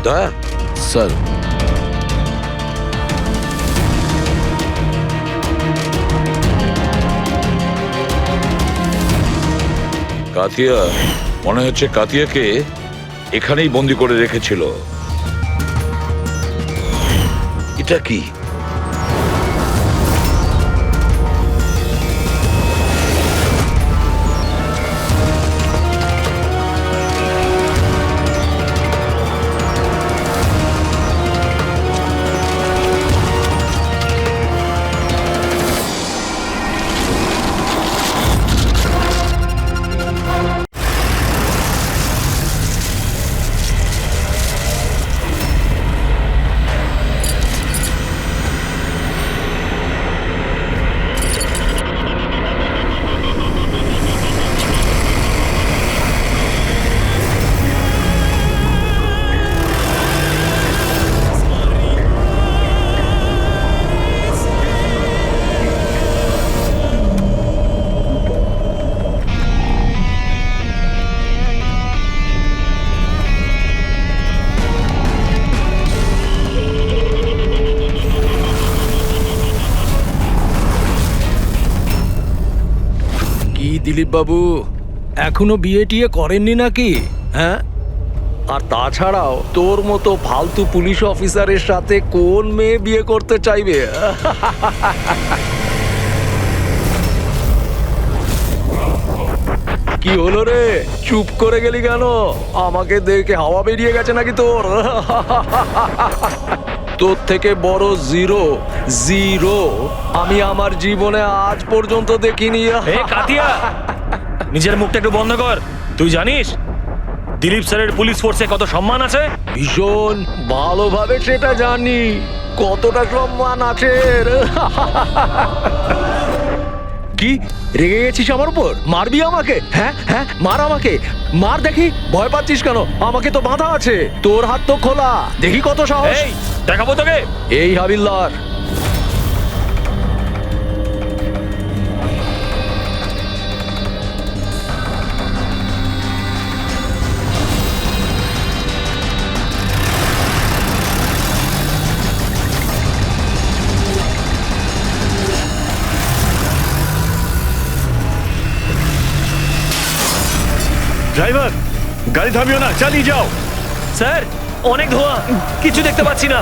দয়া স্যার, কাতিয়া, মনে হচ্ছে কাতিয়াকে এখানেই বন্দি করে রেখেছিল। এটা কি? কি দিলীপ বাবু, এখনো বিয়ে টিয়ে করেননি নাকি? হ্যাঁ, আর তাছাড়াও তোর মতো ফালতু পুলিশ অফিসারের সাথে কোন মেয়ে বিয়ে করতে চাইবে? কি হলো রে, চুপ করে গেলি কেন? আমাকে দেখে হাওয়া বেরিয়ে গেছে নাকি তোর? তোর থেকে বড় জিরো জিরো আমি আমার জীবনে আজ পর্যন্ত দেখিনি। এ কাতিয়া, নিজের মুখটা একটু বন্ধ কর। তুই জানিস দিলীপ স্যারের পুলিশ ফোর্সে কত সম্মান আছে? ভীষণ ভালোভাবে সেটা জানি, কতটা সম্মান আছে। কি রেগে গেছিস আমার উপর? মারবি আমাকে? হ্যাঁ হ্যাঁ, মার আমাকে, মার দেখি। ভয় পাচ্ছিস কেন? আমাকে তো বাঁধা আছে, তোর হাত তো খোলা, দেখি কত সাহস। এই দেখাবো তোকে। এই হাবিলদার, ড্রাইভার, গাড়ি থামিও না, চালিয়ে যাও। স্যার, অনেক ধোঁয়া, কিছু দেখতে পাচ্ছি না।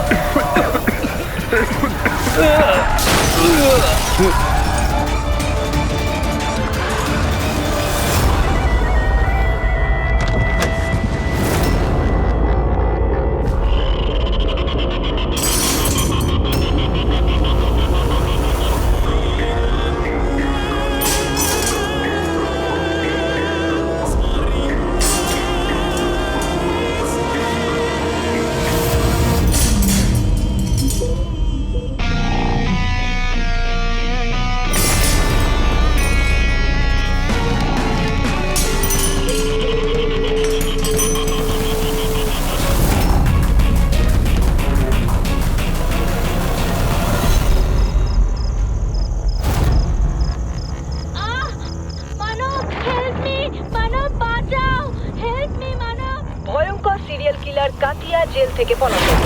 ভয়ঙ্কর সিরিয়াল কিলার কাতিয়া জেল থেকে পলাতক।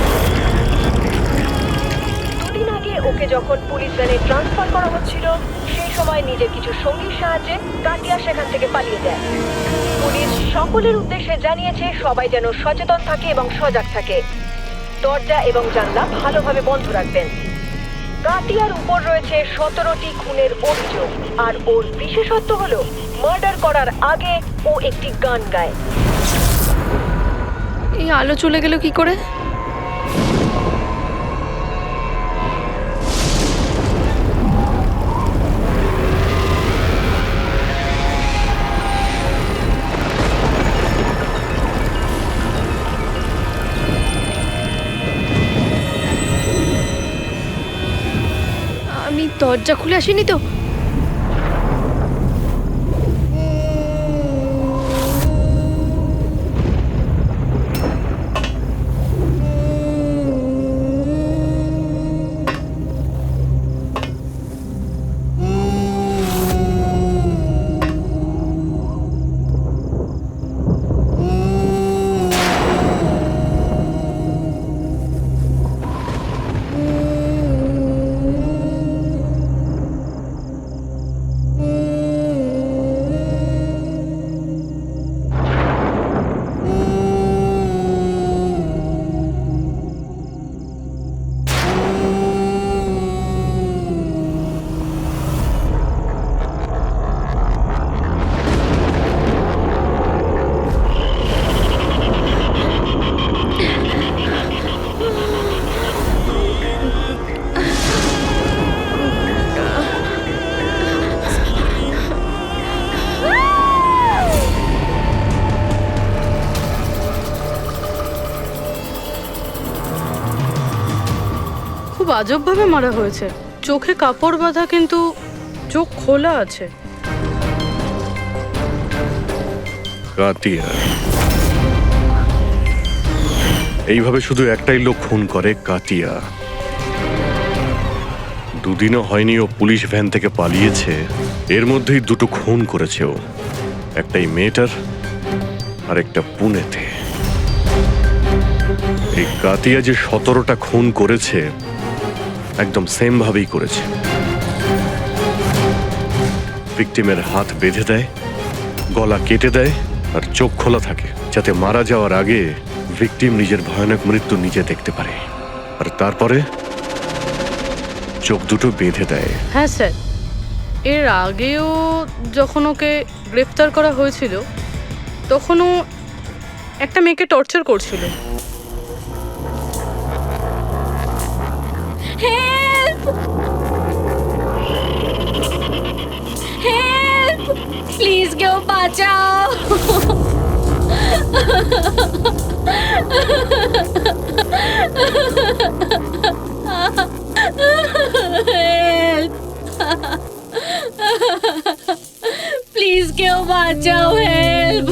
দুদিন আগে ওকে যখন পুলিশ ভ্যানে ট্রান্সফার করা হচ্ছিল, সেই সময় নিজের কিছু সঙ্গীর সাহায্যে কাতিয়া সেখান থেকে পালিয়ে যায়। পুলিশ সকলের উদ্দেশ্যে জানিয়েছে সবাই যেন সচেতন থাকে এবং সজাগ থাকে। দরজা এবং জানলা ভালোভাবে বন্ধ রাখবেন। কাতিয়ার উপর রয়েছে 17টি খুনের অভিযোগ, আর ওর বিশেষত্ব হলো মার্ডার করার আগে ও একটি গান গায়। এই আলো চলে গেল কি করে? আমি দরজা খুলে আসিনি তো? আজবভাবে মারা হয়েছে। চোখে কাপড় বাঁধা কিন্তু চোখ খোলা আছে। কাতিয়া, এইভাবে শুধু একটাই লোক খুন করে, কাতিয়া। দুদিনও হয়নি ও পুলিশ ভ্যান থেকে পালিয়েছে, এর মধ্যেই দুটো খুন করেছে ও। একটাই মেয়েটার আর একটা পুনেতে। এই কাতিয়া যে 17টা খুন করেছে একদম সেম ভাবেই করেছে। ভিকটিমের হাত বেঁধে দেয়, গলা কেটে দেয় আর চোখ খোলা থাকে, যাতে মারা যাওয়ার আগে ভিকটিম নিজের ভয়ানক মৃত্যু নিজে দেখতে পারে। আর তারপরে চোখ দুটো বেঁধে দেয়। হ্যাঁ স্যার, এর আগেও যখন ওকে গ্রেফতার করা হয়েছিল তখনও একটা মেয়েকে টর্চার করছিল। হেল্প! হেল্প! প্লিজ কেউ বাঁচাও! হেল্প! প্লিজ কেউ বাঁচাও! হেল্প!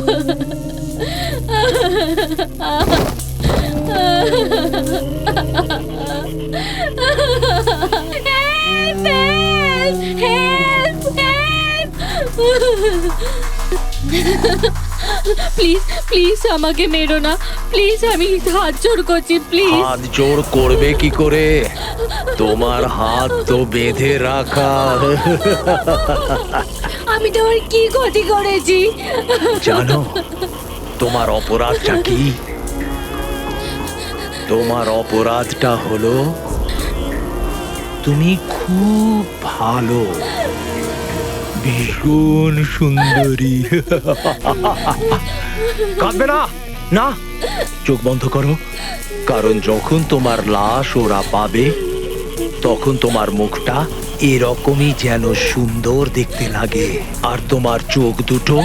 প্লিজ প্লিজ আমাকে মেরো না, প্লিজ, আমি হাত জোড় করছি, প্লিজ। হাত জোড় করবে কি করে? তোমার হাত তো বেঁধে রাখা। আমি তোমার কি ক্ষতি করেছি? জানো তোমার অপরাধটা কি? তোমার অপরাধটা হলো তুমি খুব ভালো, ভীষণ সুন্দরী। কাঁদবে না, না, চোখ বন্ধ করো। কারণ যখন তোমার লাশ ওরা পাবে তখন তোমার মুখটা এরকমই যেন সুন্দর দেখতে লাগে। আর তোমার চোখ দুটো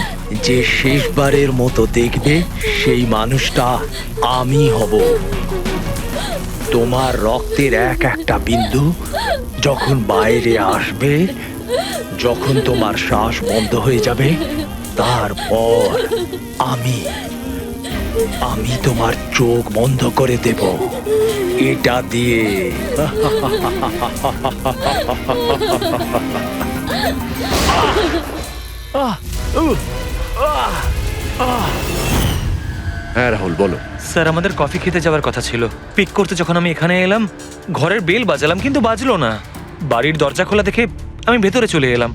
যে শেষবারের মতো দেখবে সেই মানুষটা আমি হব। তোমার রক্তের এক একটা বিন্দু যখন বাইরে আসবে, যখন তোমার শ্বাস বন্ধ হয়ে যাবে, তারপর আমি তোমার চোখ বন্ধ করে দেব এটা দিয়ে। হ্যাঁ রাহুল, বলো। স্যার, আমাদের কফি খেতে যাওয়ার কথা ছিল। পিক করতে যখন আমি এখানে এলাম, ঘরের বেল বাজালাম কিন্তু বাজলো না। বাড়ির দরজা খোলা দেখে আমি ভেতরে চলে এলাম।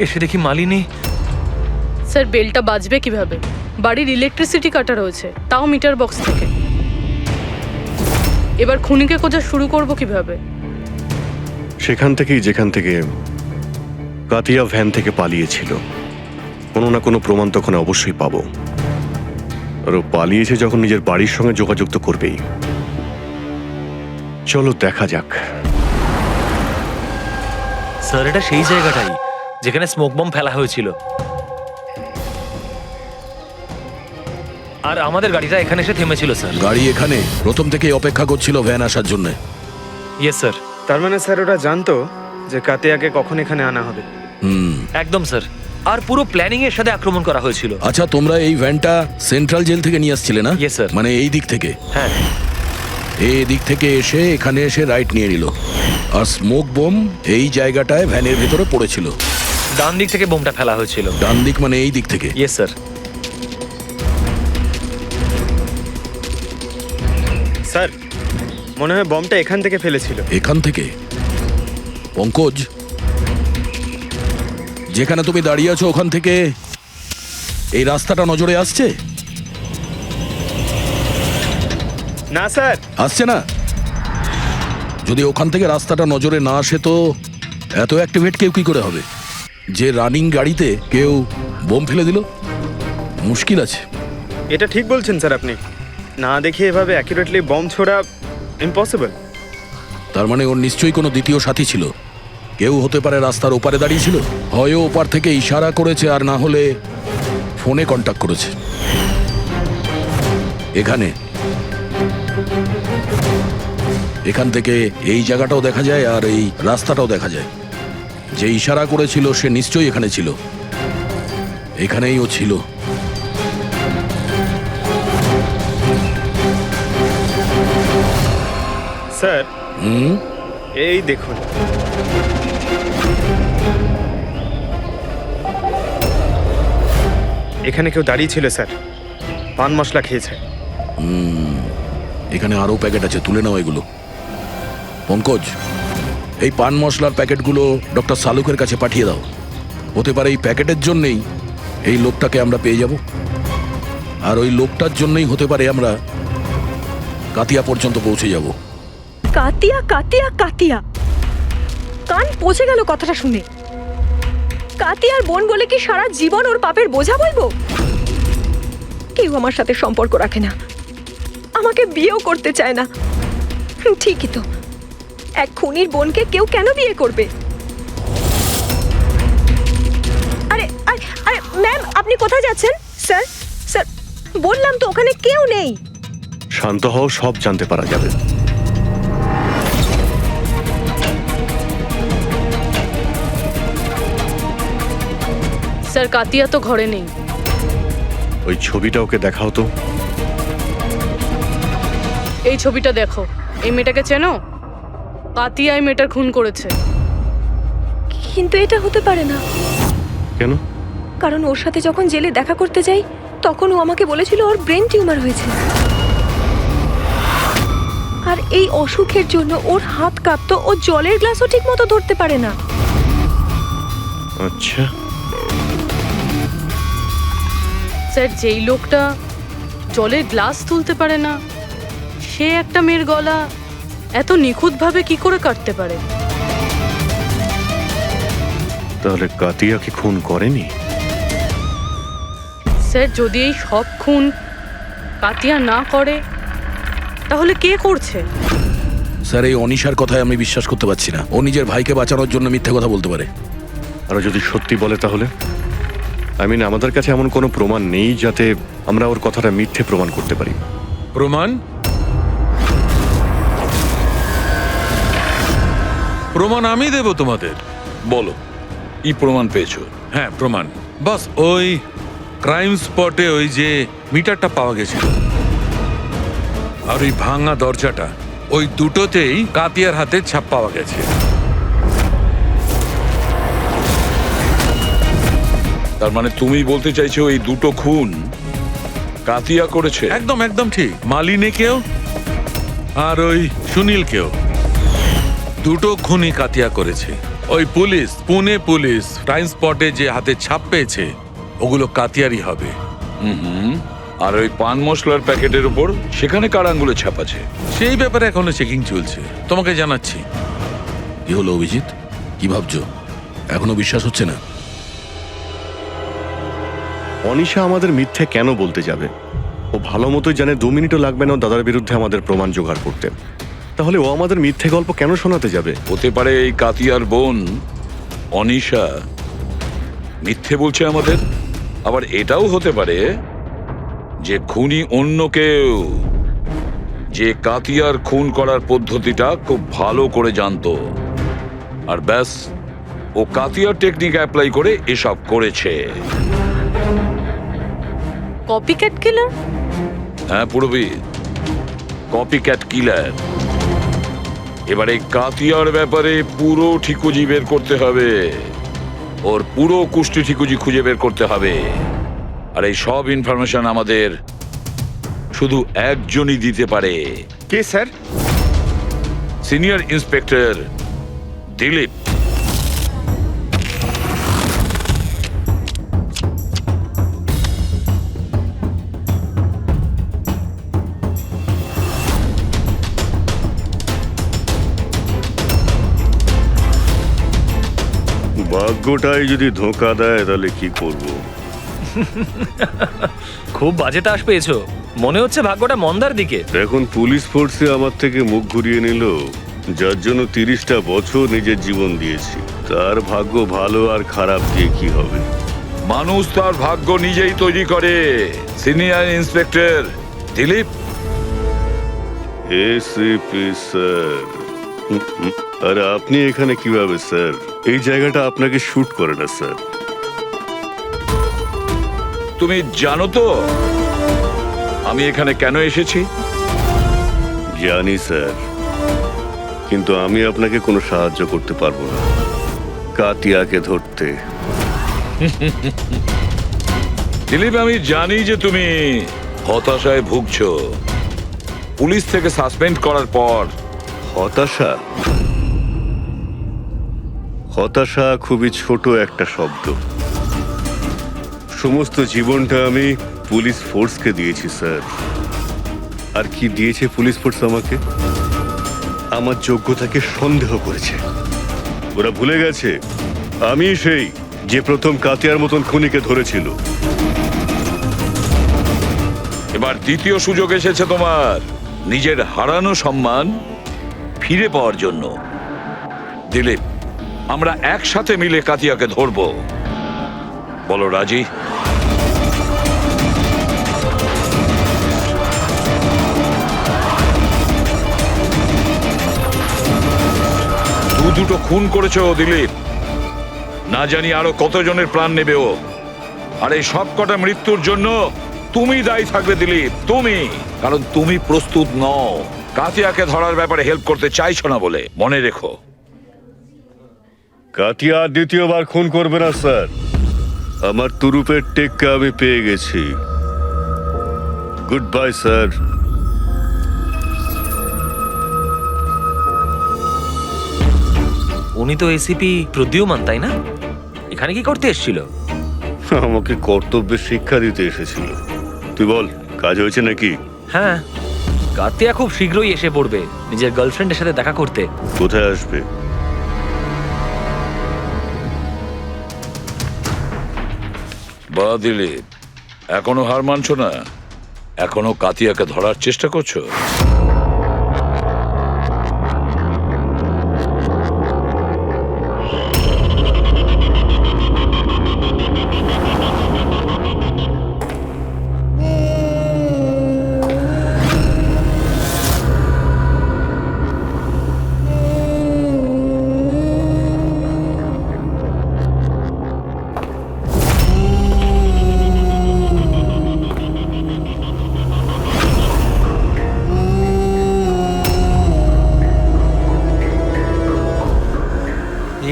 এসে দেখি মালিনী। স্যার, বেলটা বাজবে কিভাবে? বাড়ির ইলেকট্রিসিটি কাটা রয়েছে, তাও মিটার বক্স থেকে। এবার খুনিকে খোঁজা শুরু করব কিভাবে? সেখান থেকেই যেখান থেকে কাতিয়া ভ্যান থেকে পালিয়েছিল, কোনো না কোনো প্রমাণ তখন অবশ্যই পাবো। আর ও পালিয়েছে যখন নিজের বাড়ির সঙ্গে যোগাযোগ তো করবেই। চলো দেখা যাক। স্যার, এটা সেই জায়গাটাই যেখানে স্মোক বম ফেলা হয়েছিল। আর আমাদের গাড়িটা এখানে এসে থেমেছিল স্যার। গাড়ি এখানে প্রথম থেকেই অপেক্ষা করছিল ভ্যান আসার জন্য। Yes sir. তার মানে স্যার ওরা জানতো যে কাতিয়াকে কখন এখানে আনা হবে। একদম স্যার। আর পুরো প্ল্যানিং এর সাথে আক্রমণ করা হয়েছিল। আচ্ছা, তোমরা এই ভ্যানটা সেন্ট্রাল জেল থেকে নিয়ে আসছিলে না? Yes, sir. মানে এই দিক থেকে? হ্যাঁ। এই দিক থেকে এসে এখানে এসে রাইট নিয়ে নিল। আর স্মোক বোম এই জায়গাটায় ভ্যানের ভেতরে পড়েছিল। ডান দিক থেকে বোমটা ফেলা হয়েছিল। ডান দিক মানে এই দিক থেকে? Yes sir. স্যার, মনে হয় বমটা এখান থেকে ফেলেছিল। এখান থেকে? পঙ্কজ, যেখানে তুমি দাঁড়িয়ে আছো ওখান থেকে এই রাস্তাটা নজরে আসছে? না স্যার। আসছে না? যদি ওখান থেকে রাস্তাটা নজরে না আসে তো এত অ্যাক্টিভেট কেউ কি করে হবে? যে রানিং গাড়িতে কেউ বোম ফেলে দিল, মুশকিল আছে। এটা ঠিক বলছেন স্যার আপনি। না দেখে এভাবে অ্যাকুরেটলি বম ছোড়া ইম্পসিবল। তার মানে ওর নিশ্চয়ই কোনো দ্বিতীয় সাথী ছিল। কেউ হতে পারে রাস্তার ওপারে দাঁড়িয়ে ছিল, হয় ওপার থেকে ইশারা করেছে আর না হলে ফোনে কন্ট্যাক্ট করেছে। এখানে এখান থেকে এই জায়গাটাও দেখা যায় আর এই রাস্তাটাও দেখা যায়। যে ইশারা করেছিল সে নিশ্চয়ই এখানে ছিল, এখানেই ও ছিল। স্যার হুম, এই দেখুন, এখানে কেউ দাঁড়িয়ে ছিল স্যার, পান মশলা খেয়েছে। এখানে আরো প্যাকেট আছে, তুলে নাও এগুলো। পঙ্কজ, এই পান মশলার প্যাকেটগুলো ডক্টর সালুকের কাছে পাঠিয়ে দাও। হতে পারে এই প্যাকেটের জন্যেই এই লোকটাকে আমরা পেয়ে যাব, আর ওই লোকটার জন্যই হতে পারে আমরা কাতিয়া পর্যন্ত পৌঁছে যাব। কাতিয়া কাতিয়া কাতিয়া, কান পচে গেল কথাটা শুনে। কাতিয়ার বোন বলে কি সারা জীবন ওর পাপের বোঝা বলবো? কেউ আমার সাথে সম্পর্ক রাখে না, আমাকে বিয়েও করতে চায় না। ঠিকই তো, এক খুনির বোনকে কেউ কেন বিয়ে করবে? আরে আরে আরে ম্যাম, আপনি কোথায় যাচ্ছেন? স্যার স্যার, বললাম তো ওখানে কেউ নেই। শান্ত হও, সব জানতে পারা যাবে। স্যার কাতিয়া তো ঘরে নেই। ওই ছবিটা ওকে দেখাও তো। এই ছবিটা দেখো, এই মেয়েটাকে চেনো? কাতিয়া এই মেয়েটার খুন করেছে। কিন্তু এটা হতে পারে না, কেন? কারণ ওর সাথে যখন জেলে দেখা করতে যাই তখন ও আমাকে বলেছিল ওর ব্রেন টিউমার হয়েছে, আর এই অসুখের জন্য ওর হাত কাঁপতো, ও জলের গ্লাসও ঠিক মতো ধরতে পারে না। আচ্ছা, স্যার যেই লোকটা জলের গ্লাস তুলতে পারে না, সে একটা মেয়ের গলা এত নিখুঁতভাবে কি করে কাটতে পারে? তাহলে কাতিয়াকে খুন করেনি? স্যার যদি এই সব খুন কাতিয়া না করে, তাহলে কে করছে? স্যার, এই অনিশার কথায় আমি বিশ্বাস করতে পারছি না। ও নিজের ভাইকে বাঁচানোর জন্য মিথ্যে কথা বলতে পারে। আর যদি সত্যি বলে তাহলে? আমাদের কাছে এমন কোনো প্রমাণ নেই যাতে আমরা ওর কথাটা মিথ্যে প্রমাণ করতে পারি। প্রমাণ? প্রমাণ আমি দেব তোমাদের। বলো, কি প্রমাণ পেয়েছো? হ্যাঁ, প্রমাণ বাস ওই ক্রাইম স্পটে ওই যে মিটারটা পাওয়া গেছিল আর ওই ভাঙা দরজাটা, ওই দুটোতেই কাতিয়ার হাতে ছাপ পাওয়া গেছে। তার মানে তুমি বলতে চাইছো এই দুটো খুন কাতিয়া করেছে? একদম একদম ঠিক। মালিনীকেও আর ওই সুনীলকেও, দুটো খুনই কাতিয়া করেছে। ওই পুলিশ, পুনে পুলিশ ক্রাইম স্পটে যে হাতে ছাপ পেয়েছে ওগুলো কাতিয়ারই হবে। আর ওই পান মশলার প্যাকেটের উপর সেখানে কার আঙ্গুলে ছাপ আছে? সেই ব্যাপারে এখনো চেকিং চলছে, তোমাকে জানাচ্ছি। কি হলো অভিজিৎ, কি ভাবছো? এখনো বিশ্বাস হচ্ছে না? অনিশা আমাদের মিথ্যে কেন বলতে যাবে? ও ভালো মতোই জানে 2 মিনিটও লাগবে না ওর দাদার বিরুদ্ধে আমাদের প্রমাণ জোগাড় করতে। তাহলে ও আমাদের মিথ্যে গল্প কেন শোনাতে যাবে? হতে পারে এই কাতিয়ার বোন অনিশা মিথ্যে বলছে আমাদের। আবার এটাও হতে পারে যে খুনি অন্য কেউ, যে কাতিয়ার খুন করার পদ্ধতিটা খুব ভালো করে জানতো, আর ব্যাস ও কাতিয়ার টেকনিক অ্যাপ্লাই করে এসব করেছে। কপিক্যাট কিলার? হ্যাঁ পুরবি, কপিক্যাট কিলার। এবারে কাতিয়ার ব্যাপারে পুরো ঠিকুজি বের করতে হবে, ওর পুরো কুষ্টি ঠিকুজি খুঁজে বের করতে হবে। আর এই সব ইনফরমেশন আমাদের শুধু একজনই দিতে পারে। কে স্যার? Senior inspector Dilip. ভাগ্যটাই যদি ধোঁকা দেয় তাহলে কি করব? খুব বাজে তাস পেয়েছো, মনে হচ্ছে ভাগ্যটা মন্দার দিকে। এখন পুলিশ ফোর্সে আমার থেকে মুখ ঘুরিয়ে নিল, যার জন্য 30টা বছর নিজের জীবন দিয়েছি। তার ভাগ্য ভালো আর খারাপ দিয়ে কি হবে? মানুষ তার ভাগ্য নিজেই তৈরি করে। Senior inspector Dilip, ACP sir, আরে আপনি এখানে কিভাবে স্যার? এই জায়গাটা আপনাকে শুট করে না স্যার। তুমি জানো তো আমি এখানে কেন এসেছি? জানি স্যার, কিন্তু আমি আপনাকে কোনো সাহায্য করতে পারবো না কাতিয়াকে ধরতে। দিলীপ, আমি জানি যে তুমি হতাশায় ভুগছো পুলিশ থেকে সাসপেন্ড করার পর। হতাশা? হতাশা খুবই ছোট একটা শব্দ। সমস্ত জীবনটা আমি পুলিশ ফোর্সকে দিয়েছি স্যার। আর কি দিয়েছে পুলিশ ফোর্স আমাকে? আমার যোগ্যতাকে সন্দেহ করেছে। ওরা ভুলে গেছে আমি সেই যে প্রথম কাতিয়ার মতন খুনিকে ধরেছিল। এবার দ্বিতীয় সুযোগ এসেছে তোমার নিজের হারানো সম্মান ফিরে পাওয়ার জন্য। দিলীপ, আমরা একসাথে মিলে কাতিয়াকে ধরবো। বলো রাজি? দুটো খুন করেছো দিলীপ, না জানি আরো কতজনের প্রাণ নেবে ও। আর এই সব কটা মৃত্যুর জন্য তুমি দায়ী থাকবে দিলীপ, তুমি। কারণ তুমি প্রস্তুত নও কাতিয়াকে ধরার ব্যাপারে হেল্প করতে চাইছো না বলে। মনে রেখো। কাতিয়া দ্বিতীয়বার খুন করবে না স্যার। আমার তুরুপের টেক্কা আমি পেয়ে গেছি। Good bye sir. উনি তো এসিপি প্রদ্যুমান, তাই না? এখানে কি করতে এসেছিল? আমাকে কর্তব্যের শিক্ষা দিতে এসেছিল। তুই বল, কাজ হয়েছে নাকি? হ্যাঁ, কাতিয়া খুব শীঘ্রই এসে পড়বে নিজের গার্লফ্রেন্ডের সাথে দেখা করতে। কোথায় আসবে? বা দিলীপ, এখনো হার মানছো না? এখনো কাতিয়াকে ধরার চেষ্টা করছো?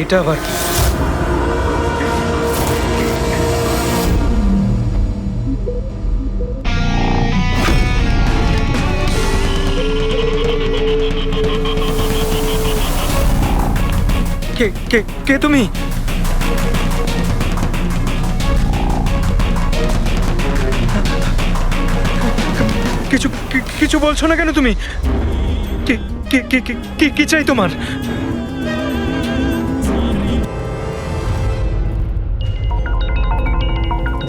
এটা আবার কি? কে কে কে তুমি? কিছু কিছু বলছো না কেন তুমি? কি চাই তোমার?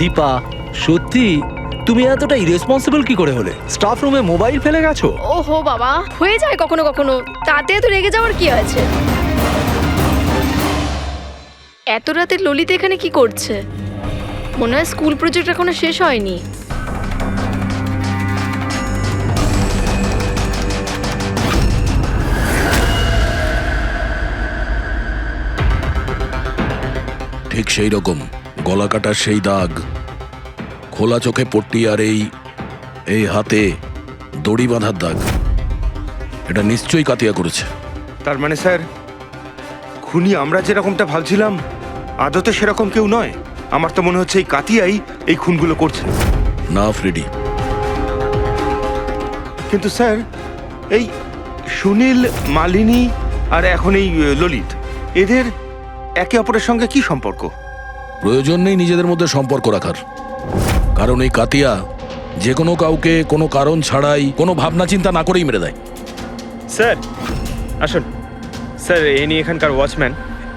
দীপা, সত্যি তুমি এতটা ইরেসপন্সিবল কি করে হলে? স্টাফ রুমে মোবাইল ফেলে গেছো? ওহো বাবা, হয়ে যায় কখনো কখনো, তাতে এত রেগে যাওয়ার কি আছে? এত রাতে ললিত এখানে কি করছে? মনে হয় স্কুল প্রজেক্ট এখনো শেষ হয়নি। ঠিক সেই রকম গলা কাটার সেই দাগ, খোলা চোখে পট্টি, আর এই হাতে দড়ি বাঁধার দাগ। এটা নিশ্চয়ই কাতিয়া করেছে। তার মানে স্যার, খুনি আমরা যেরকমটা ভাবছিলাম আদতে সেরকম কেউ নয়। আমার তো মনে হচ্ছে এই কাতিয়াই এই খুনগুলো করছে। না ফ্রেডি, কিন্তু স্যার, এই সুনীল, মালিনী আর এখন এই ললিত, এদের একে অপরের সঙ্গে কি সম্পর্ক? প্রয়োজন নেই নিজেদের মধ্যে সম্পর্ক রাখার। কারণ এই কাতিয়া যে কোনো কাউকে কোনো কারণ ছাড়াই, কোনো ভাবনা চিন্তা না করেই মেরে দেয়। স্যার আসুন। স্যার, ইনি এখানকার ওয়াচম্যান।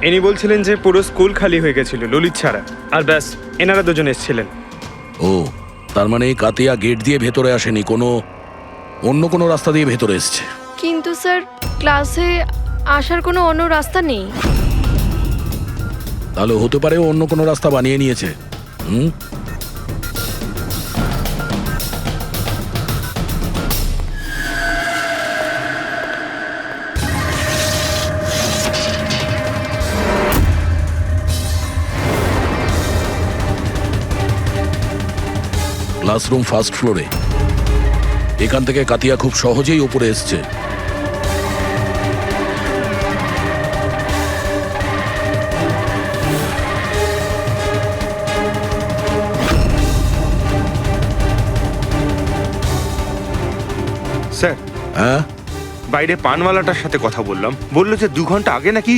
ইনি বলছিলেন যে পুরো স্কুল খালি হয়ে গেছিল ললিত ছাড়া, আর ব্যাস এনারা দুজন এসেছিলেন। ও, তার মানে এই কাতিয়া গেট দিয়ে ভেতরে আসেনি, অন্য কোনো রাস্তা দিয়ে ভেতরে এসছে। কিন্তু স্যার, ক্লাসে আসার কোনো অন্য রাস্তা নেই। তাহলে হতে পারে ও অন্য কোনো রাস্তা বানিয়ে নিয়েছে। ক্লাসরুম ফার্স্ট ফ্লোরে। এখান থেকে কাতিয়া খুব সহজেই উপরে এসছে। স্যার, হ্যাঁ, বাইরে পানওয়ালাটার সাথে কথা বললাম, বললো যে 2 ঘন্টা আগে নাকি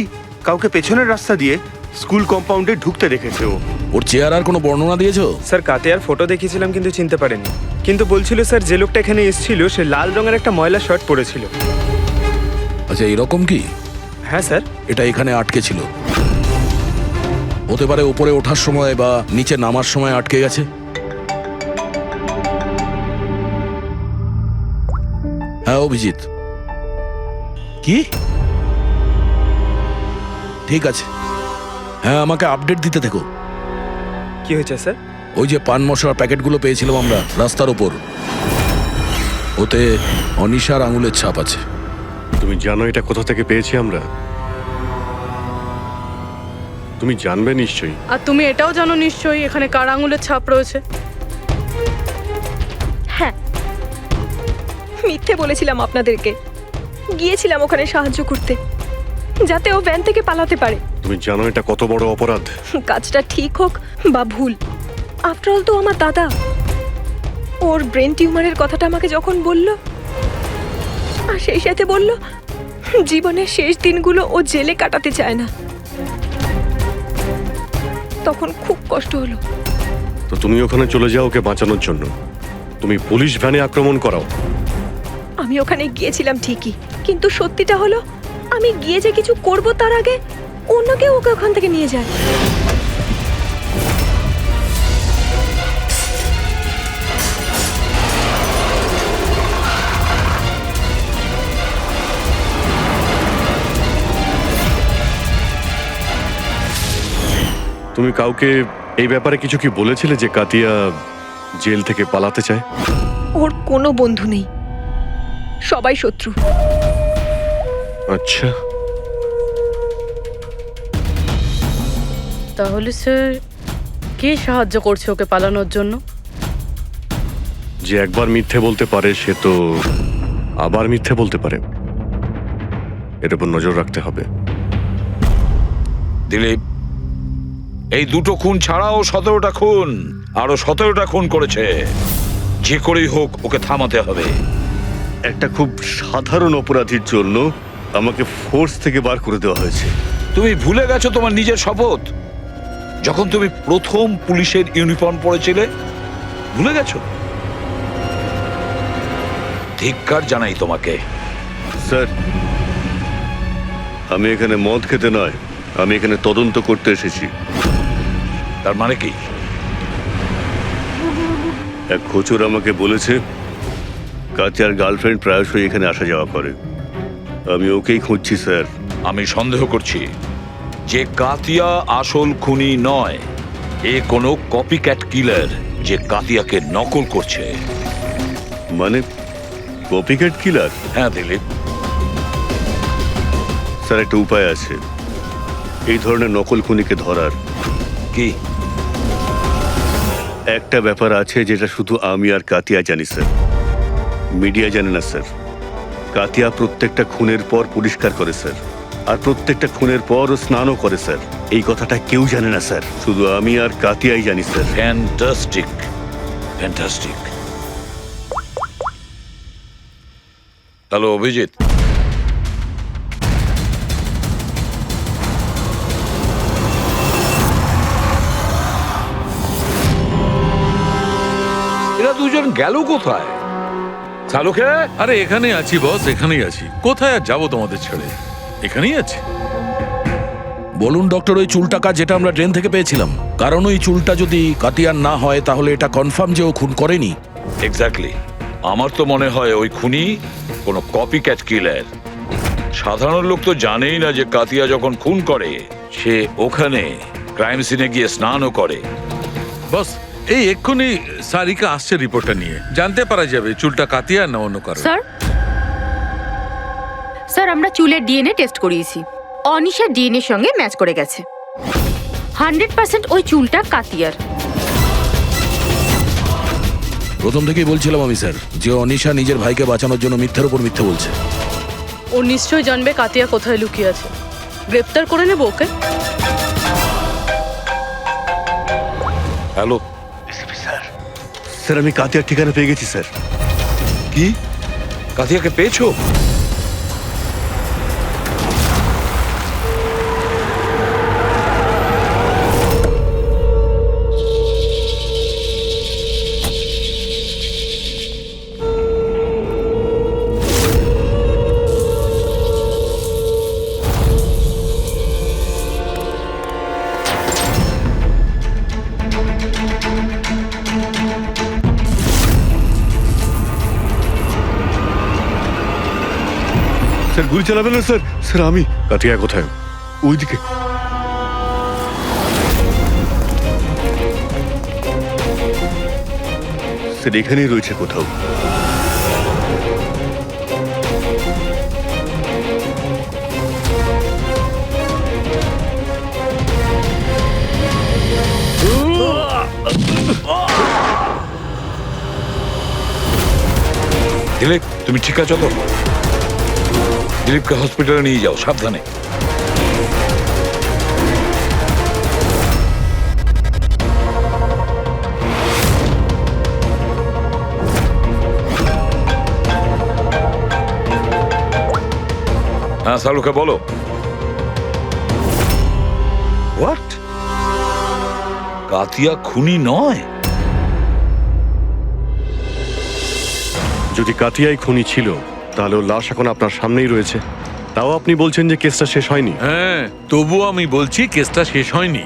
কাউকে পেছনের রাস্তা দিয়ে স্কুল কম্পাউন্ডে ঢুকতে দেখেছে ও। ওর চেহারার আর কোনো বর্ণনা দিয়েছো? স্যার কাতিয়ার ফটো দেখিয়েছিলাম কিন্তু চিনতে পারেনি। কিন্তু বলছিল স্যার যে লোকটা এখানে এসেছিল সে লাল রঙের একটা ময়লা শার্ট পরেছিল। আচ্ছা, এরকম কি? হ্যাঁ স্যার। এটা এখানে আটকে ছিল, হতে পারে উপরে ওঠার সময় বা নিচে নামার সময় আটকে গেছে। হ্যাঁ অভিজিৎ, কি? ঠিক আছে, হ্যাঁ আমাকে আপডেট দিতে থেকো। কি হয়েছে স্যার? ওই যে পান মশলার প্যাকেটগুলো পেয়েছিলাম আমরা রাস্তার ওপর, ওতে অনিশার আঙুলের ছাপ আছে। তুমি জানো এটা কোথা থেকে পেয়েছি আমরা? তুমি জানবে নিশ্চয়ই। আর তুমি এটাও জানো নিশ্চয়ই এখানে কার আঙুলের ছাপ রয়েছে। হ্যাঁ, মিথ্যে বলেছিলাম আপনাদেরকে। গিয়েছিলাম ওখানে সাহায্য করতে, যাতে ও ভ্যান থেকে পালাতে পারে। তুমি জানো এটা কত বড় অপরাধ? কাজটা ঠিক হোক বা ভুল, আফটার অল তো আমার দাদা। ওর ব্রেন টিউমারের কথাটা আমাকে যখন বলল, আর সেই সাথে বলল জীবনের শেষ দিনগুলো ও জেলে কাটাতে চায় না, তখন খুব কষ্ট হলো। তো তুমি ওখানে চলে যাও ওকে বাঁচানোর জন্য। তুমি পুলিশ ভ্যানে আক্রমণ করাও। আমি ওখানে গিয়েছিলাম ঠিকই, কিন্তু সত্যিটা হলো আমি গিয়ে যে কিছু করব তার আগে অন্য কেউ ওকে ওখান থেকে নিয়ে যায়। তুমি কাউকে এই ব্যাপারে কিছু কি বলেছিলে যে কাতিয়া জেল থেকে পালাতে চায়? ওর কোনো বন্ধু নেই, সবাই শত্রু। আচ্ছা, তাহলে স্যার কে সাহায্য করছে ওকে পালানোর জন্য? যে একবার মিথ্যে বলতে পারে সে তো আবার মিথ্যে বলতে পারে। এর উপর নজর রাখতে হবে। দিলীপ, এই 2টো খুন ছাড়াও 17টা খুন, আরো 17টা খুন করেছে। যে করেই হোক ওকে থামাতে হবে। একটা খুব সাধারণ অপরাধীর জন্য আমাকে ফোর্স থেকে বার করে দেওয়া হয়েছে। তুমি ভুলে গেছো তোমার নিজের শপথ, যখন তুমি প্রথম পুলিশের ইউনিফর্ম পরেছিলে? ভুলে গেছো? ধিক্কার জানাই তোমাকে। স্যার, আমি এখানে মদ খেতে নয়, আমি এখানে তদন্ত করতে এসেছি। তার মানে কি? এক খোঁচর আমাকে বলেছে কাতিয়ার গার্লফ্রেন্ড প্রায়শই এখানে আসা যাওয়া করে। আমি ওকেই খুঁজছি স্যার। আমি সন্দেহ করছি যে কাতিয়া আসল খুনি নয়, এ কোনো কপিক্যাট কিলার যে কাতিয়াকে নকল করছে। মানে কপিক্যাট কিলার? হ্যাঁ দিলীপ। স্যার, একটা উপায় আছে এই ধরনের নকল খুনিকে ধরার। কি? একটা ব্যাপার আছে যেটা শুধু আমি আর কাতিয়া জানি স্যার, মিডিয়া জানে না স্যার। কাতিয়া প্রত্যেকটা খুনের পর পরিষ্কার করে স্যার, আর প্রত্যেকটা খুনের পর ও স্নানও করে স্যার। এই কথাটা কেউ জানে না স্যার, শুধু আমি আর কাতিয়াই জানি sir. Fantastic, fantastic. Hello Abhijit, এরা দুজন গেল কোথায়? চালুকে? আরে এখানে আছি বস, এখানেই আছি। কোথায় আর যাবো তোমাদের ছেড়ে, এখানেই আছি। বলুন ডক্টর, ওই চুলটা যেটা আমরা ট্রেন থেকে পেয়েছিলাম, কারণ ওই চুলটা যদি কাতিয়ার না হয় তাহলে এটা কনফার্ম যে ও খুন করেনি। এক্স্যাক্টলি। আমার তো মনে হয় ওই খুনি কোনো কপিক্যাট কিলার। সাধারণ লোক তো জানেই না যে কাতিয়া যখন খুন করে সে ওখানে ক্রাইম সিনে গিয়ে স্নানও করে। বস, এই এক্ষুনি সারিকা আসছে রিপোর্টটা নিয়ে, জানতে পারা যাবে চুলটা কাতিয়া না অন্য কারো। স্যার আমরা চুলের ডিএনএ টেস্ট করিয়েছি, অনিশার ডিএনএর সঙ্গে ম্যাচ করে গেছে। 100% ওই চুলটা কাতিয়ার। প্রথম থেকেই বলছিলাম আমি স্যার যে অনিশা নিজের ভাইকে বাঁচানোর জন্য মিথ্যের উপর মিথ্যে বলছে। ও নিশ্চয়ই জানবে কাতিয়া কোথায় লুকিয়ে আছে। গ্রেপ্তার করে নেবো ওকে। হ্যালো, স্যার আমি কাতিয়ার ঠিকানা পেয়ে গেছি স্যার। কি কাতিয়াকে পেয়েছো? স্যার গুলি চালাবেন না স্যার। স্যার আমি কাতিয়া কোথায়? ওইদিকে। স্যার এখানেই রয়েছে কোথাও। দিলীপ, তুমি ঠিক আছো তো? দিলীপকে হসপিটালে নিয়ে যাও, সাবধানে। হ্যাঁ সালুকে বলো। হোয়াট? কাতিয়া খুনি নয়? যদি কাতিয়াই খুনি ছিল তাহলে ওর লাশ এখন আপনার সামনেই রয়েছে, তাও আপনি বলছেন যে কেসটা শেষ হয়নি। হ্যাঁ, তবুও আমি বলছি কেসটা শেষ হয়নি।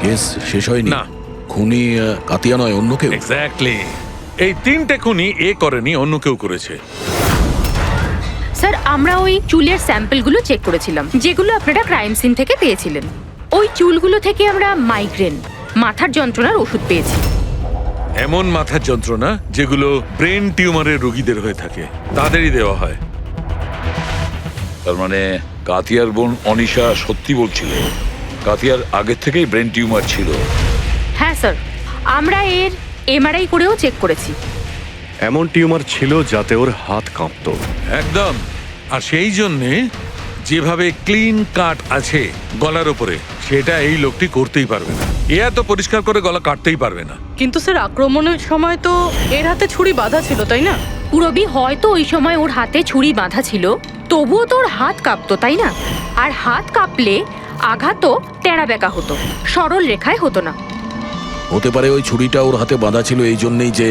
কেস শেষ হয়নি? না। খুনি কাতিয়া নয়, অন্য কেউ। এক্স্যাক্টলি। এই 3টে খুনি এ করেনি, অন্য কেউ করেছে। স্যার আমরা ওই চুলের স্যাম্পলগুলো চেক করেছিলাম যেগুলো আপনারা ক্রাইম সিন থেকে পেয়েছিলেন। ওই চুলগুলো থেকে আমরা মাইগ্রেন, মাথার যন্ত্রণার ওষুধ পেয়েছি। এমন মাথার যন্ত্রণা যেগুলো ব্রেন টিউমারের রোগীদের হয়ে থাকে, তাদেরই দেওয়া হয়। তার মানে কাতিয়ার বোন অনিশা সত্যি বলছিল, কাতিয়ার আগে থেকেই ব্রেন টিউমার ছিল। হ্যাঁ স্যার, আমরা এর এমআরআই করেও চেক করেছি। এমন টিউমার ছিল যাতে ওর হাত কাঁপতো। একদম। আর সেই জন্যে যেভাবে ক্লিন কাট আছে গলার ওপরে, সেটা এই লোকটি করতেই পারবে না। এ এত পরিষ্কার করে গলা কাটতেই পারবে না। কিন্তু স্যার আক্রমণের সময় তো এর হাতে ছুরি বাঁধা ছিল, তাই না? পুরবি হয়তো ওই সময় ওর হাতে ছুরি বাঁধা ছিল, তবুও তো ওর হাত কাঁপতো, তাই না? আর হাত কাঁপলে আঘাতও তেড়া বেঁকা হতো, সরল রেখায় হতো না। হতে পারে ওই ছুরিটা ওর হাতে বাঁধা ছিল এই জন্যই যে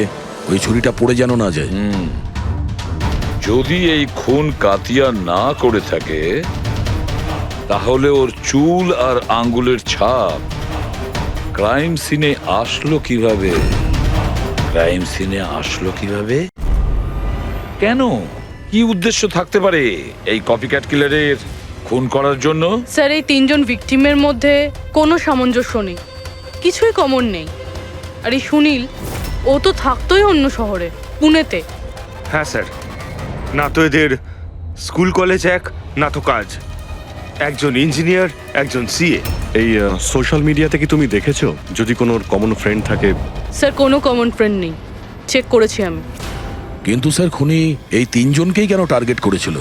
ওই ছুরিটা পড়ে যেন না যায়। যদি এই খুন কাতিয়া না করে থাকে তাহলে ওর চুল আর আঙ্গুলের ছাপ ক্রাইম সিনে আসলো কিভাবে? ক্রাইম সিনে আসলো কিভাবে? কেন? কি উদ্দেশ্য থাকতে পারে এই কপিক্যাট কিলারের খুন করার জন্য? স্যার এই 3জন ভিকটিমের মধ্যে কোনো সামঞ্জস্য নেই, কিছুই কমন নেই। আর এই সুনীল, ও তো থাকতোই অন্য শহরে, পুনেতে। হ্যাঁ স্যার, না তো এদের স্কুল কলেজ এক, না তো কাজ। একজন ইঞ্জিনিয়ার, একজন সিএ। এই সোশ্যাল মিডিয়াতে কি তুমি দেখেছো যদি কোনো কমন ফ্রেন্ড থাকে? স্যার কোনো কমন ফ্রেন্ড নেই, চেক করেছি আমি। কিন্তু স্যার খুনি এই 3জনকেই কেন টার্গেট করেছিল?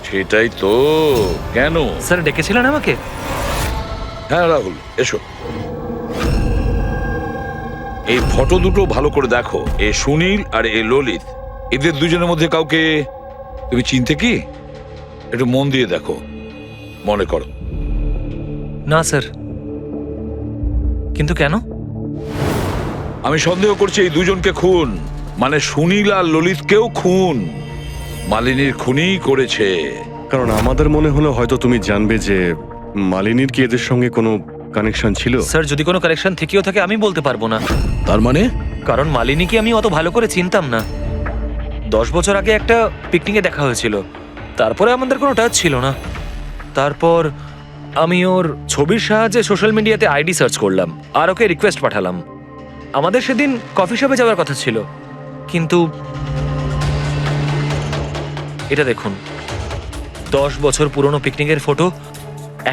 সেটাই তো। কেন? স্যার ডেকেছিলেন আমাকে? হ্যাঁ রাহুল, এসো। এই ফটো দুটো ভালো করে দেখো। এ সুনীল আর এ ললিত, এদের দুজনের মধ্যে কাউকে তুমি চিনতে কি? একটু মন দিয়ে দেখো, মনে করো। না স্যার। কিন্তু কেন? আমি সন্দেহ করছি এই দুজনকে খুন, মানে সুনীল আর ললিতকেও খুন মালিনীর খুনি করেছে। কারণ আমাদের মনে হলো হয়তো তুমি জানবে যে মালিনীর কি এদের সঙ্গে কোনো কানেকশন ছিল। স্যার যদি কোনো কানেকশন থেকেও থাকে আমি বলতে পারবো না। তার মানে? কারণ মালিনীকে আমি অত ভালো করে চিনতাম না। 10 বছর আগে একটা পিকনিকে দেখা হয়েছিল, তারপরে আমাদের কোনো টাচ ছিল না। তারপর আমি ওর ছবির সাহায্যে সোশ্যাল মিডিয়াতে আইডি সার্চ করলাম আর ওকে রিকোয়েস্ট পাঠালাম। আমাদের সেদিন কফি শপে যাওয়ার কথা ছিল, কিন্তু এটা দেখুন, 10 বছর পুরনো পিকনিকের ফটো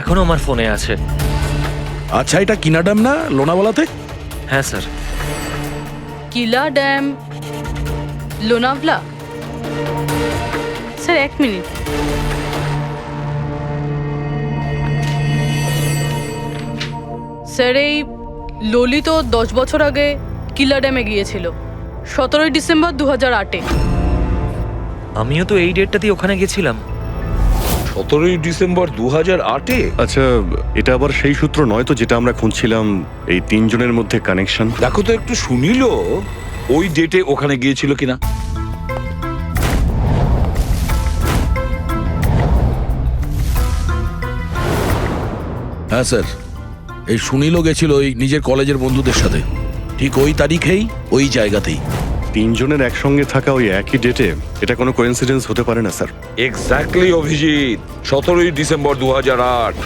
এখনো আমার ফোনে আছে। আচ্ছা, এটা কিনা ড্যাম না লোনাওয়ালাতে? হ্যাঁ sir. Killa dam, Lonavala. Sir, 1 minute. Sir, এই ললিত 10 বছর আগে কিলা ড্যামে গিয়েছিল, 17 ডিসেম্বর 2008-এ। আমিও তো এই ডেটটাতেই ওখানে গেছিলাম। 17 ডিসেম্বর 2008-এ? আচ্ছা, এটা আবার সেই সূত্র নয় তো যেটা আমরা খুঁজছিলাম, এই তিনজনের মধ্যে কানেকশন? দেখো তো একটু শুনিল ওই ডেটে ওখানে গিয়েছিল কিনা। হ্যাঁ স্যার, এই সুনীলও গেছিল ওই নিজের কলেজের বন্ধুদের সাথে, ঠিক ওই তারিখেই ওই জায়গাতেই। তিনজনের একসঙ্গে থাকা ওই একই ডেটে, এটা কোনো কোইন্সিডেন্স হতে পারে না স্যার। Exactly Abhijit, 17 December 2008।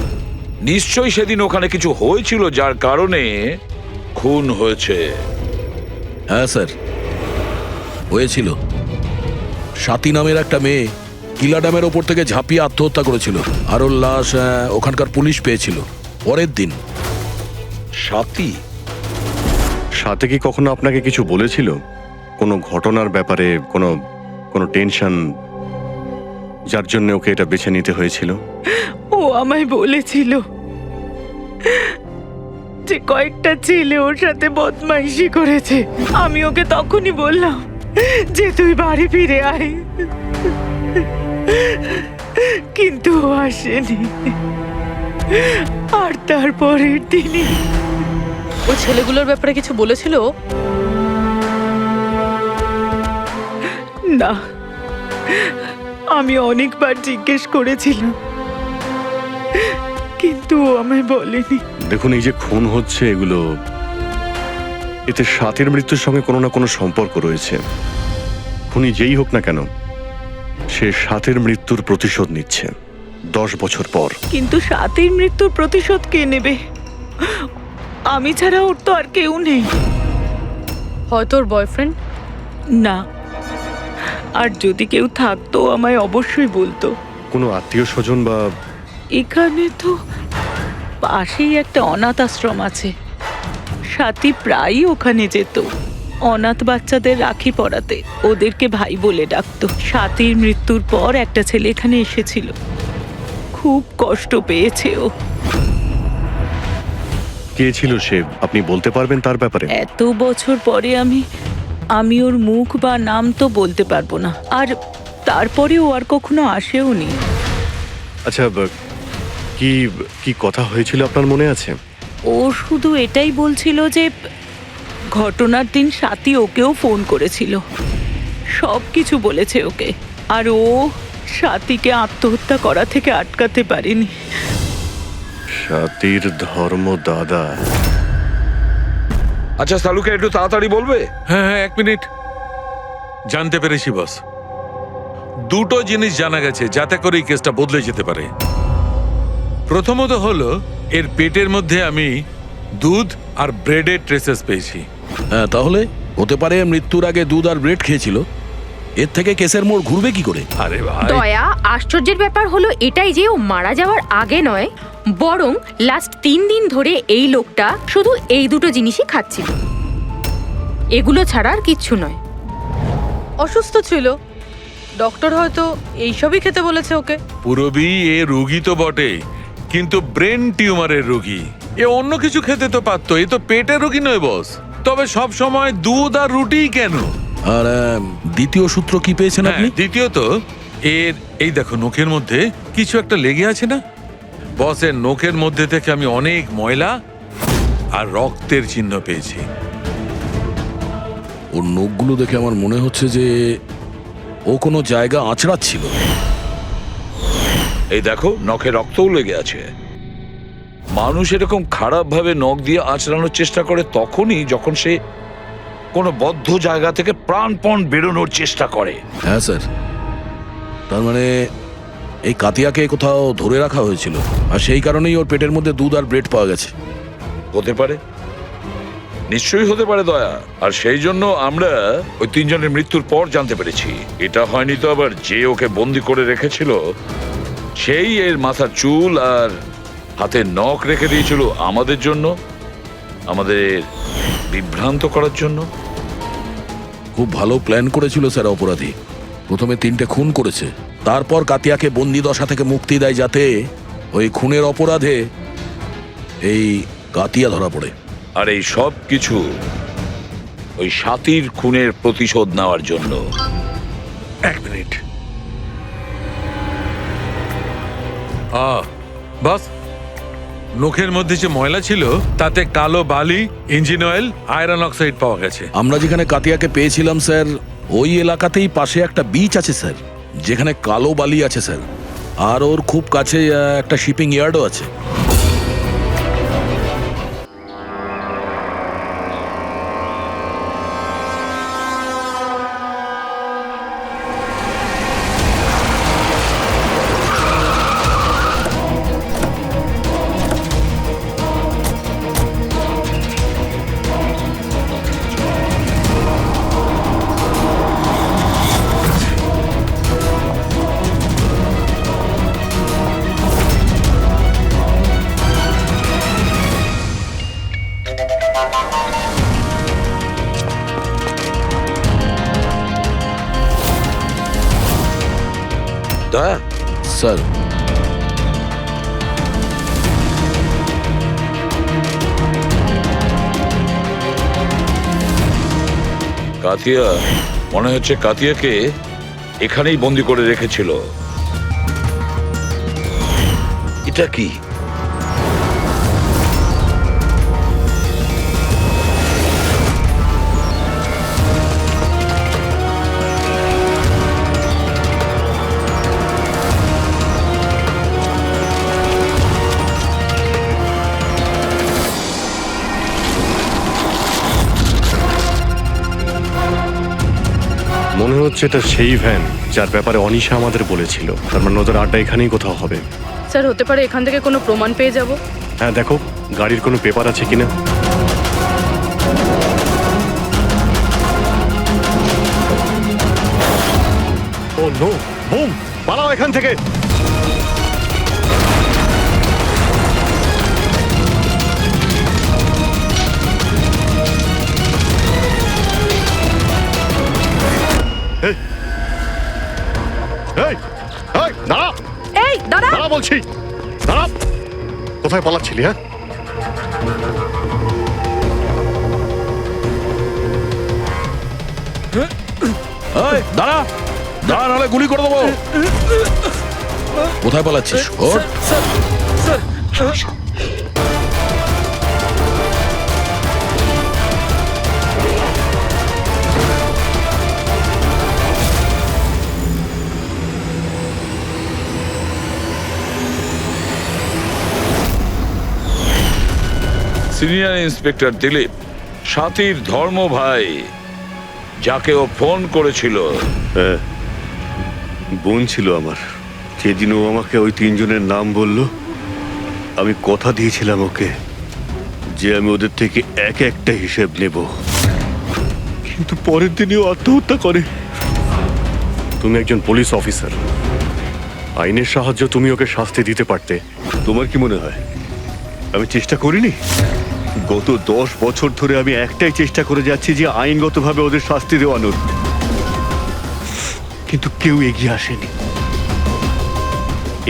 নিশ্চয়ই সেদিন ওখানে কিছু হয়েছিল যার কারণে খুন হয়েছে। হ্যাঁ স্যার, হয়েছিল। স্বাতী নামের একটা মেয়ে কিলা ড্যামের ওপর থেকে ঝাঁপিয়ে আত্মহত্যা করেছিল, আর ওর লাশ ওখানকার পুলিশ পেয়েছিল পরের দিন। স্বাতী? সাথে কি কখনো আপনাকে কিছু বলেছিল কোনো ঘটনার ব্যাপারে, কোনো টেনশন যার জন্য ওকে এটা বেছে নিতে হয়েছিল? ও আমায় বলেছিল যে কয়েকটা ছেলে ওর সাথে বদমাইশি করেছে। আমি ওকে তখনই বললাম যে তুই বাড়ি ফিরে আয়, কিন্তু ও আসেনি। আর তারপরের দিনই ওই ছেলেগুলোর ব্যাপারে কিছু বলেছিল? না, আমি অনেকবার জিজ্ঞেস করেছিলাম, কিন্তু ও আমায় বলেনি। দেখুন, এই যে খুন হচ্ছে এগুলো, এতে সাথীর মৃত্যুর সঙ্গে কোনো না কোনো সম্পর্ক রয়েছে। খুনি যেই হোক না কেন, সে সাথীর মৃত্যুর প্রতিশোধ নিচ্ছে 10 বছর পর। কিন্তু সাথীর মৃত্যুর প্রতিশোধ কে নেবে? আমি ছাড়া ওর তো আর কেউ নেই। হয়তো ওর বয়ফ্রেন্ড? না, আর যদি কেউ থাকতো আমায় অবশ্যই বলতো। কোনো আত্মীয় স্বজন বা? এখানে তো পাশেই একটা অনাথ আশ্রম আছে, সাথী প্রায়ই ওখানে যেত অনাথ বাচ্চাদের রাখি পরাতে। ওদেরকে ভাই বলে ডাকতো। সাথীর মৃত্যুর পর একটা ছেলে এখানে এসেছিল, খুব কষ্ট পেয়েছে ও। কে ছিল সে, আপনি বলতে পারবেন তার ব্যাপারে? এত বছর পরে আমি ওর মুখ বা নাম তো বলতে পারবো না, আর তারপরে ও আর কখনো আসেও নি। আচ্ছা, কি কথা হয়েছিল আপনার মনে আছে? ও শুধু এটাই বলছিল যে ঘটনার দিন সাথী ওকেও ফোন করেছিল, সব কিছু বলেছে ওকে, আর ও সাথীকে আত্মহত্যা করা থেকে আটকাতে পারেনি। সাথীর ধর্ম দাদা। আচ্ছা সালুকে একটু তাড়াতাড়ি বলবে? হ্যাঁ হ্যাঁ, 1 মিনিট। জানতে পেরেছি বস, দুটো জিনিস জানা গেছে যাতে করে এই কেসটা বদলে যেতে পারে। প্রথমত হলো এর পেটের মধ্যে আমি দুধ আর ব্রেডের ট্রেসেস পেয়েছি। হ্যাঁ, তাহলে হতে পারে মৃত্যুর আগে দুধ আর ব্রেড খেয়েছিল। এর থেকে কেসের মোড় ঘুরবে কি করে? আরে ভাই, দয়া, আশ্চর্যের ব্যাপার হলো এটাই যে ও মারা যাওয়ার আগে নয়, বরং লাস্ট 3 দিন ধরে এই লোকটা শুধু এই দুটো জিনিসই খাচ্ছিল, এগুলো ছাড়া আর কিচ্ছু নয়। অসুস্থ ছিল, ডক্টর হয়তো এইসবই খেতে বলেছে ওকে। পুরবি এ রোগী তো বটে, কিন্তু ব্রেন টিউমারের রোগী। এ অন্য কিছু খেতে তো পারতো, এ তো পেটের রোগী নয় বস। তবে সব সময় দুধ আর রুটি কেন? আর দ্বিতীয় সূত্র কি পেয়েছেন আপনি? দ্বিতীয়ত এর এই দেখো নখের মধ্যে কিছু একটা লেগে আছে না বসের? নখের মধ্যে থেকে আমি অনেক ময়লা আর রক্তের চিহ্ন পেয়েছি। ওর নখগুলো দেখে আমার মনে হচ্ছে যে ও কোনো জায়গা আঁচড়াচ্ছিল। এই দেখো, নখে রক্তও লেগে আছে। মানুষ এরকম খারাপ ভাবে নখ দিয়ে আঁচড়ানোর চেষ্টা করে তখনই যখন সে কোনো বদ্ধ জায়গা থেকে প্রাণপণ বেরোনোর চেষ্টা করে। হ্যাঁ স্যার, তার মানে এই কাতিয়াকে কোথাও ধরে রাখা হয়েছিল, আর সেই কারণেই ওর পেটের মধ্যে দুধ আর ব্রেড পাওয়া গেছে। হতে পারে, নিশ্চয়ই হতে পারে দয়া। আর সেই জন্য আমরা ওই 3 জনের মৃত্যুর পর জানতে পেরেছি। এটা হয়নি তো আবার যে ওকে বন্দি করে রেখেছিল সেই এর মাথার চুল আর হাতের নখ রেখে দিয়েছিল আমাদের জন্য, আমাদের বিভ্রান্ত করার জন্য। খুব ভালো প্ল্যান করেছিল স্যার অপরাধী। প্রথমে 3টে খুন করেছে, তারপর কাতিয়াকে বন্দি দশা থেকে মুক্তি দেয় যাতে ওই খুনের অপরাধে এই কাতিয়া ধরা পড়ে। আর এই সব কিছু ওই সাতির খুনের প্রতিশোধ নেওয়ার জন্য। 1 মিনিট। বাস, নখের মধ্যে যে ময়লা ছিল তাতে কালো বালি, ইঞ্জিন অয়েল, আয়রন অক্সাইড পাওয়া গেছে। আমরা যেখানে কাতিয়াকে পেয়েছিলাম স্যার, ওই এলাকাতেই পাশে একটা বিচ আছে স্যার, যেখানে কালো বালি আছে স্যার। আর ওর খুব কাছে একটা শিপিং ইয়ার্ডও আছে। দয়া, স্যার, কাতিয়া, মনে হচ্ছে কাতিয়াকে এখানেই বন্দি করে রেখেছিল। এটা কি? মনে হচ্ছে এটা সেই ভ্যান যার ব্যাপারে অনিশা আমাদের বলেছিল। তার মানে ওদের আড্ডা এখানেই কোথাও হবে। স্যার হতে পারে এখান থেকে কোনো প্রমাণ পেয়ে যাব। হ্যাঁ, দেখো গাড়ির কোনো পেপার আছে কিনা। ও নো, বুম, পালাও এখান থেকে। এই, এই, এই, দাঁড়া, এই দাঁড়া! দাঁড়া বলছি, দাঁড়া। কোথায় পালাচ্ছিলি? হ্যাঁ, এই, দাঁড়া দাঁড়া, নাহলে গুলি করে দেবো। কোথায় পালাচ্ছিস? ওঠ। সিনিয়র ইন্সপেক্টর দিলীপ, সাথীর ধর্ম ভাই, যাকে ও ফোন করেছিল। হ্যাঁ, বোন ছিল আমার। যেদিন ও আমাকে ওই 3 জনের নাম বলল, আমি কথা দিয়েছিলাম ওকে যে আমি ওদের থেকে এক একটা হিসেব নেব। কিন্তু পরের দিনই ও আত্মহত্যা করে। তুমি একজন পুলিশ অফিসার, আইনের সাহায্য তুমি ওকে শাস্তি দিতে পারতে। তোমার কি মনে হয় আমি চেষ্টা করিনি? গত 10 বছর ধরে আমি একটাই চেষ্টা করে যাচ্ছি যে আইনগতভাবে ওদের শাস্তি দেওয়ানোর, কিন্তু কেউ এগিয়ে আসেনি।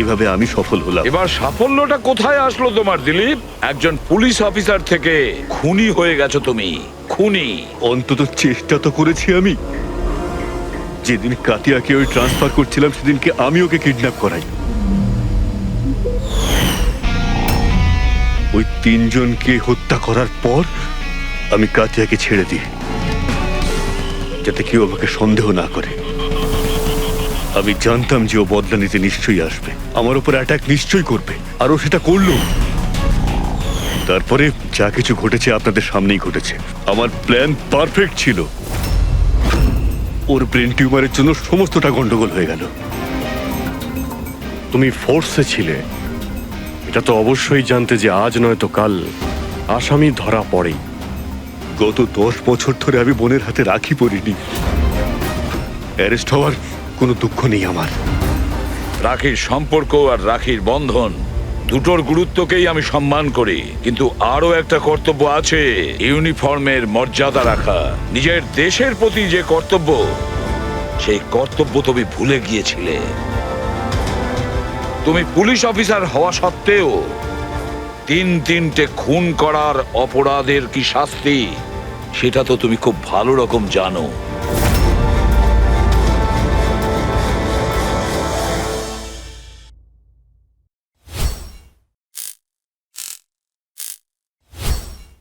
এভাবে আমি সফল হলাম। এবার সাফল্যটা কোথায় আসলো তোমার দিলীপ? একজন পুলিশ অফিসার থেকে খুনি হয়ে গেছো তুমি। খুনি। অন্তত চেষ্টা তো করেছি আমি। যেদিন কাতিয়াকে ওই ট্রান্সফার করছিলাম সেদিনকে আমি ওকে কিডন্যাপ করাই। ওই 3 জনকে হত্যা করার পর আমি কাতিয়াকে ছেড়ে দিই, যাতে কেউ আমাকে সন্দেহ না করে। আমি জানতাম যে ও বদলা নিতে নিশ্চয়ই আসবে, আমার উপর অ্যাটাক নিশ্চয়ই করবে, আর ও সেটা করলো। তারপরে যা কিছু ঘটেছে আপনাদের সামনেই ঘটেছে। আমার প্ল্যান পারফেক্ট ছিল। ওর ব্রেন টিউমারের জন্য সমস্তটা গন্ডগোল হয়ে গেল। তুমি ফোর্সে ছিলে, এটা তো অবশ্যই জানতে যে আজ নয়তো কাল আসামি ধরা পড়েই। গত 10 বছর ধরে আমি বোনের হাতে রাখি পরিনি। অ্যারেস্ট হওয়ার কোনো দুঃখ নেই আমার। রাখির সম্পর্ক আর রাখির বন্ধন দুটোর গুরুত্বকেই আমি সম্মান করি, কিন্তু আরো একটা কর্তব্য আছে, ইউনিফর্মের মর্যাদা রাখা। নিজের দেশের প্রতি যে কর্তব্য, সেই কর্তব্য তুমি ভুলে গিয়েছিলে। তুমি পুলিশ অফিসার হওয়া সত্ত্বেও তিনটে খুন করার অপরাধের কি শাস্তি, সেটা তো তুমি খুব ভালো রকম জানো।